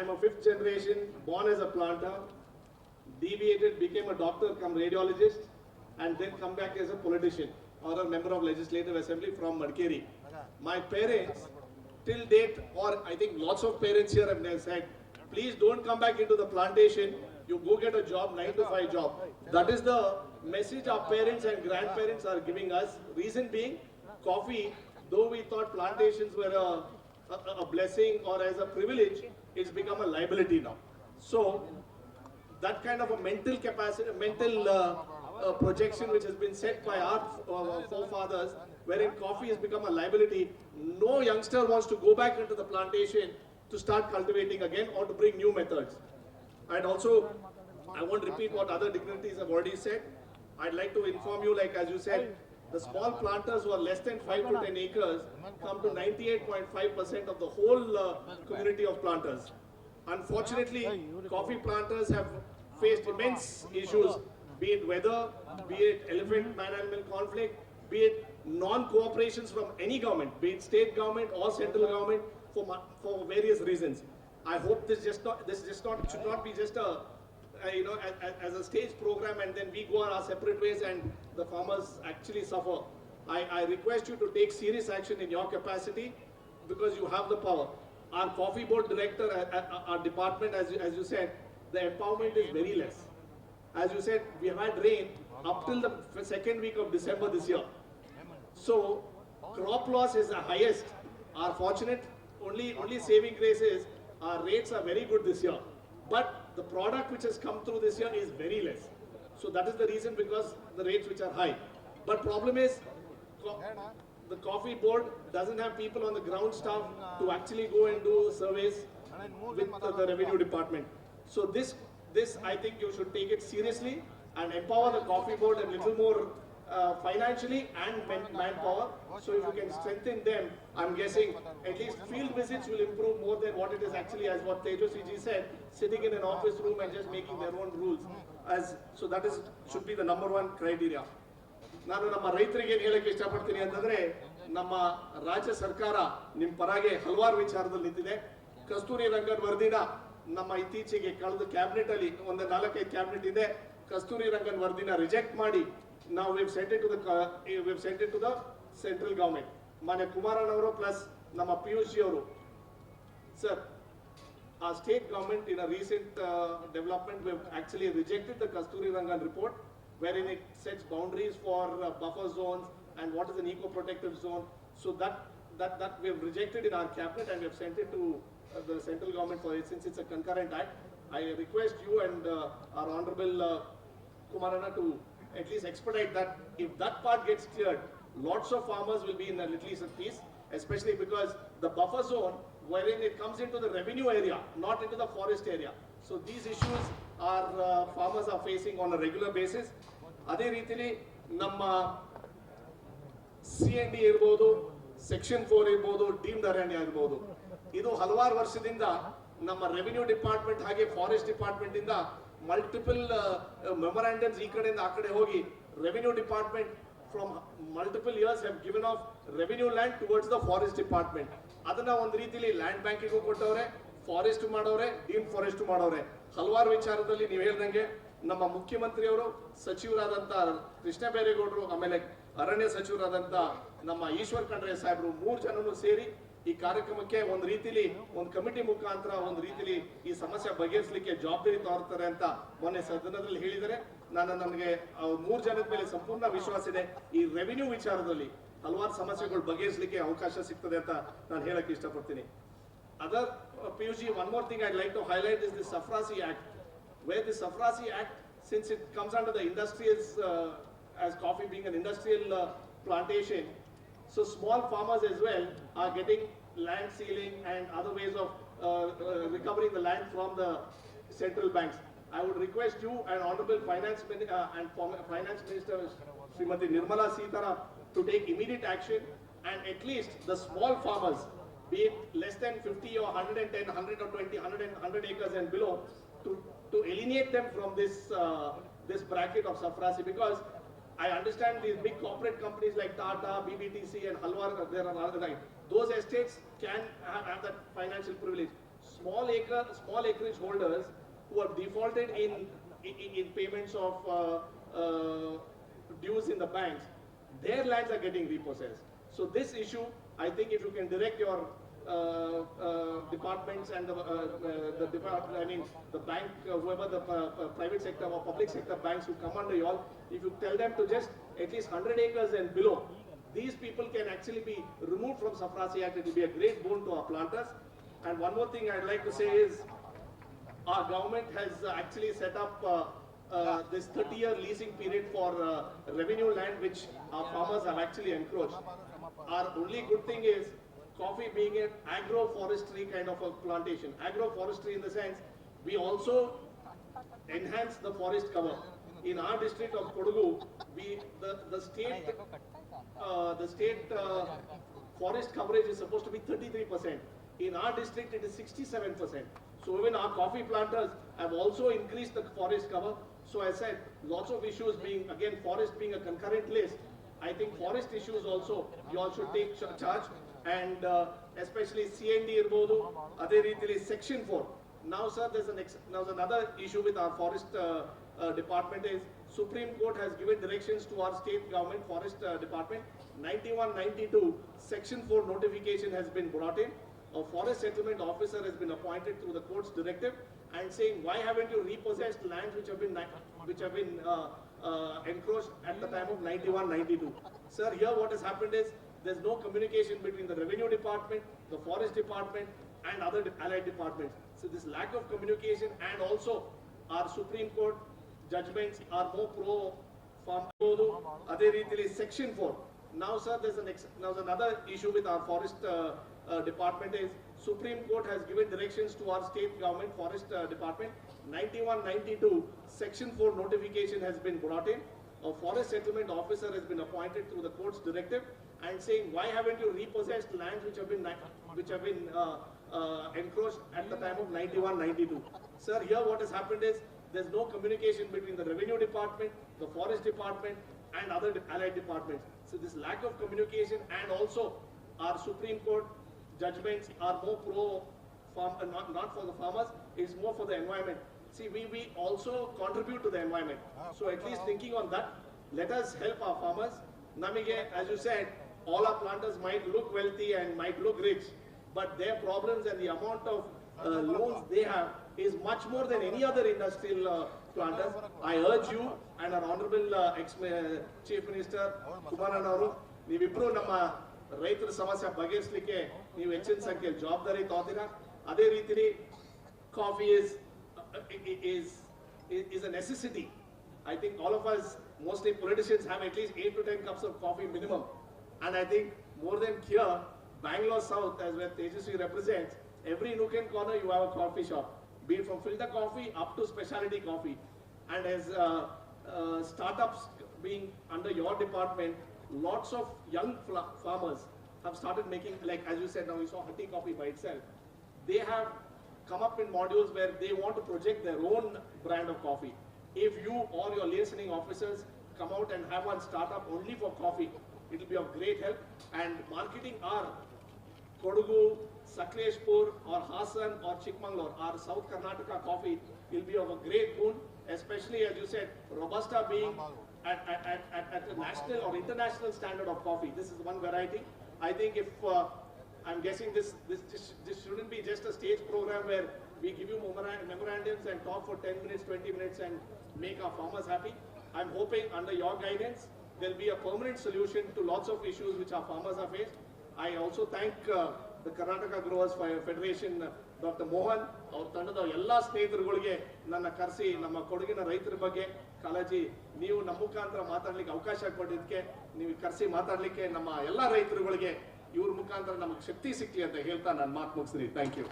am a fifth generation, born as a planter, deviated, became a doctor, come radiologist, and then come back as a politician or a member of Legislative Assembly from Madikeri. My parents, till date, or I think lots of parents here have said, please don't come back into the plantation, you go get a job, 9 to 5 job. That is the message our parents and grandparents are giving us. Reason being, coffee, though we thought plantations were a blessing or as a privilege, it's become a liability now. So that kind of a mental capacity, mental projection which has been set by our forefathers, wherein coffee has become a liability, no youngster wants to go back into the plantation to start cultivating again or to bring new methods. And also, I won't repeat what other dignitaries have already said. I'd like to inform you, like as you said, the small planters who are less than 5 to 10 acres come to 98.5% of the whole community of planters. Unfortunately, coffee planters have faced immense issues, be it weather, be it elephant-man-animal conflict, be it non-cooperations from any government, be it state government or central government, for various reasons. I hope this should not be just a as a stage program and then we go our separate ways and the farmers actually suffer. I request you to take serious action in your capacity because you have the power. Our coffee board director, our department, as you said, the empowerment is very less. As you said, we have had rain up till the second week of December this year. So crop loss is the highest. Our fortunate only saving grace is our rates are very good this year. But the product which has come through this year is very less. So that is the reason because the rates which are high. But problem is, the coffee board doesn't have people on the ground staff to actually go and do surveys with the revenue department. So this I think you should take it seriously and empower the coffee board a little more financially and manpower. So if you can strengthen them, I'm guessing at least field visits will improve more than what it is actually, as what Tejaswi ji said, sitting in an office room and just making their own rules. So that should be the number one criteria. ನಾನು ನಮ್ಮ ರೈತರಿಗೆ ಏನು ಹೇಳಕ್ಕೆ ಇಷ್ಟಪಡ್ತೀನಿ ಅಂತಂದ್ರೆ ನಮ್ಮ ರಾಜ್ಯ ಸರ್ಕಾರ ನಿಮ್ಮ ಪರಾಗೆ ಹಲವಾರು ವಿಚಾರದಲ್ಲಿ ನಿಂತಿದೆ. ಕಸ್ತೂರಿ ರಂಗನ್ ವರದಿನ ನಮ್ಮ ಇತ್ತೀಚೆಗೆ ಕಳೆದ ಕ್ಯಾಬಿನೆಟ್ ಅಲ್ಲಿ ಒಂದು 4-5 ಕ್ಯಾಬಿನೆಟ್ ಇದೆ. ಕಸ್ತೂರಿ ರಂಗನ್ ವರದಿನ ರಿಜೆಕ್ಟ್ ಮಾಡಿ ನಾವು we've sent it to the central government. ಮಾನ್ಯ ಕುಮಾರಣ್ಣ ಅವರು ಪ್ಲಸ್ ನಮ್ಮ ಪಿಯೂಷ್ ಜಿ ಅವರು. Sir, our state government in a recent development we've actually rejected the Kasturi Rangan report, wherein it sets boundaries for buffer zones and what is an eco-protective zone. So that we have rejected in our cabinet and we have sent it to the central government for it, since it's a concurrent act. I request you and our Honorable Kumarana to at least expedite that. If that part gets cleared, lots of farmers will be in a little easier peace, especially because the buffer zone, wherein it comes into the revenue area, not into the forest area. So these issues our farmers are facing on a regular basis. ಅದೇ ರೀತಿಲಿ ನಮ್ಮ CND ಇರ್ಬೋದು, section 4 ಇರ್ಬೋದು, deemed ಅರಣ್ಯ ಇರ್ಬೋದು, ಇದು ಹಲವಾರು ವರ್ಷದಿಂದ ನಮ್ಮ ರೆವಿನ್ಯೂ ಡಿಪಾರ್ಟ್ಮೆಂಟ್ ಹಾಗೆ ಫಾರೆಸ್ಟ್ ಡಿಪಾರ್ಟ್ಮೆಂಟ್ ಇಂದ ಮಲ್ಟಿಪಲ್ ಮೆಮೊರಾಂಡಮ್ಸ್ ಈ ಕಡೆಯಿಂದ ಆ ಕಡೆ ಹೋಗಿ revenue department from multiple years have given off revenue land towards the forest department. ಅದನ್ನ ಒಂದು ರೀತಿಲಿ ಲ್ಯಾಂಡ್ ಬ್ಯಾಂಕಿಗೂ ಕೊಟ್ಟವ್ರೆ, ಫಾರೆಸ್ಟ್ ಮಾಡೋರೆ, ಡೀಮ್ ಫಾರೆಸ್ಟ್ ಮಾಡೋರೆ. ಹಲವಾರು ವಿಚಾರದಲ್ಲಿ ನೀವು ಹೇಳ್ದಂಗೆ ನಮ್ಮ ಮುಖ್ಯಮಂತ್ರಿಯವರು, ಸಚಿವರಾದಂತ ಕೃಷ್ಣ ಬೈರೇಗೌಡರು, ಆಮೇಲೆ ಅರಣ್ಯ ಸಚಿವರಾದಂತ ನಮ್ಮ ಈಶ್ವರ್ ಖಂಡ್ರೆ ಸಾಹೇಬರು 3 ಜನರು ಸೇರಿ ಈ ಕಾರ್ಯಕ್ರಮಕ್ಕೆ ಒಂದು ರೀತಿಲಿ ಒಂದು ಕಮಿಟಿ ಮುಖಾಂತರ ಒಂದು ರೀತಿಲಿ ಈ ಸಮಸ್ಯೆ ಬಗೆಹರಿಸಲಿಕ್ಕೆ ಜವಾಬ್ದಾರಿ ತೋರ್ತಾರೆ ಅಂತ ಮೊನ್ನೆ ಸದನದಲ್ಲಿ ಹೇಳಿದರೆ. ನನಗೆ 3 ಜನದ ಮೇಲೆ ಸಂಪೂರ್ಣ ವಿಶ್ವಾಸ ಇದೆ. ಈ ರೆವಿನ್ಯೂ ವಿಚಾರದಲ್ಲಿ ಹಲವಾರು ಸಮಸ್ಯೆಗಳು ಬಗೆಹರಿಸಲಿಕ್ಕೆ ಅವಕಾಶ ಸಿಗ್ತದೆ ಅಂತ ನಾನು ಹೇಳಕ್ಕೆ ಇಷ್ಟಪಡ್ತೀನಿ. Other PUG, one more thing I'd like to highlight is the Safrasi Act, where the Safrasi Act, since it comes under the industrials, as coffee being an industrial plantation, so small farmers as well are getting land sealing and other ways of recovering the land from the central banks. I would request you and Honorable Finance Minister Srimati Nirmala Sitharaman to take immediate action, and at least the small farmers, be it less than 50 or 110, 100 or 20, 100 acres and below, to alienate them from this bracket of Safrasi, because I understand these big corporate companies like Tata, BBTC and Halwar, there are other, those estates can have that financial privilege. small acreage holders who have defaulted in payments of dues in the banks, their lands are getting repossessed. So this issue, I think if you can direct your departments and the bank, whoever the private sector or public sector banks who come under you all, if you tell them to just at least 100 acres and below, these people can actually be removed from Safrasi Act. It will be a great boon to our planters. And one more thing I'd like to say is, our government has actually set up this 30-year leasing period for revenue land which our farmers have actually encroached. Our only good thing is coffee being an agroforestry kind of a plantation. Agroforestry in the sense, we also enhance the forest cover. In our district of Kodagu, the state forest coverage is supposed to be 33%. In our district, it is 67%. So even our coffee planters have also increased the forest cover. So I said, lots of issues being, again, forest being a concurrent list, I think forest issues also, you all should take charge. And especially CND irbodu, ade reethili section 4. Now sir, there's another issue with our forest department is, Supreme Court has given directions to our state government forest department. 91-92 section 4 notification has been brought in. A forest settlement officer has been appointed through the court's directive and saying, why haven't you repossessed lands which have been encroached at the time of 91-92? Sir, here what has happened is, there's no communication between the revenue department, the forest department and other allied departments. So this lack of communication, and also our Supreme Court judgments are more pro-farm. Ade reethili section 4. Now sir, there's another issue with our forest department is, Supreme Court has given directions to our state government forest department. 91-92 section 4 notification has been brought in. A forest settlement officer has been appointed through the court's directive and saying, why haven't you repossessed lands which have been encroached at the time of 91-92? Sir, here what has happened is, there's no communication between the revenue department, the forest department and other allied departments. So this lack of communication, and also our Supreme Court judgments are more pro-farm, not for the farmers, it's more for the environment. See, we also contribute to the environment. So at least thinking on that, let us help our farmers. Namige, as you said, all our planters might look wealthy and might look rich, but their problems and the amount of loans they have is much more than any other industrial planters. I urge you and our Honorable Chief Minister Kumaran Avaru, ನೀವಿಬ್ರು ನಮ್ಮ ರೈತರ ಸಮಸ್ಯೆ ಬಗೆಹರಿಸಲಿಕ್ಕೆ ನೀವು ಹೆಚ್ಚಿನ ಸಂಖ್ಯೆಯಲ್ಲಿ ಜವಾಬ್ದಾರಿ ತಗೋತೀರಾ. ಅದೇ ರೀತಿಲಿ coffee is a necessity. I think all of us, mostly politicians, have at least 8 to 10 cups of coffee minimum. And I think more than here, Bangalore South, as where Tejasvi represents, every nook and corner you have a coffee shop, be it from filter coffee up to specialty coffee. And as startups being under your department, lots of young farmers have started making, like as you said, now you saw Hatti Coffee by itself. They have come up in modules where they want to project their own brand of coffee. If you or your listening officers come out and have one startup only for coffee, it will be of great help. And marketing our Kodagu, Sakleshpur or Hassan or Chikmagalur, our South Karnataka coffee will be of a great boon, especially as you said, Robusta being at a national or international standard of coffee. This is one variety. I think if I'm guessing this shouldn't be just a stage program where we give you memorandums and talk for 10 minutes, 20 minutes and make our farmers happy. I'm hoping under your guidance, there'll be a permanent solution to lots of issues which our farmers are faced. I also thank the Karnataka Growers Federation, Dr. Mohan, ಅವ್ರ ತಂಡದ ಎಲ್ಲ ಸ್ನೇಹಿತರುಗಳಿಗೆ ನನ್ನ ಕರೆಸಿ ನಮ್ಮ ಕೊಡಗಿನ ರೈತರ ಬಗ್ಗೆ ಕಾಳಜಿ ನೀವು ನಮ್ಮ ಮುಖಾಂತರ ಮಾತಾಡ್ಲಿಕ್ಕೆ ಅವಕಾಶ ಕೊಟ್ಟಿದ್ದಕ್ಕೆ, ನೀವು ಕರೆಸಿ ಮಾತಾಡ್ಲಿಕ್ಕೆ ನಮ್ಮ ಎಲ್ಲ ರೈತರುಗಳಿಗೆ ಇವ್ರ ಮುಖಾಂತರ ನಮಗೆ ಶಕ್ತಿ ಸಿಕ್ಲಿ ಅಂತ ಹೇಳ್ತಾ ನಾನು ಮಾತು ಮುಗಿಸ್ತೀನಿ. Thank you.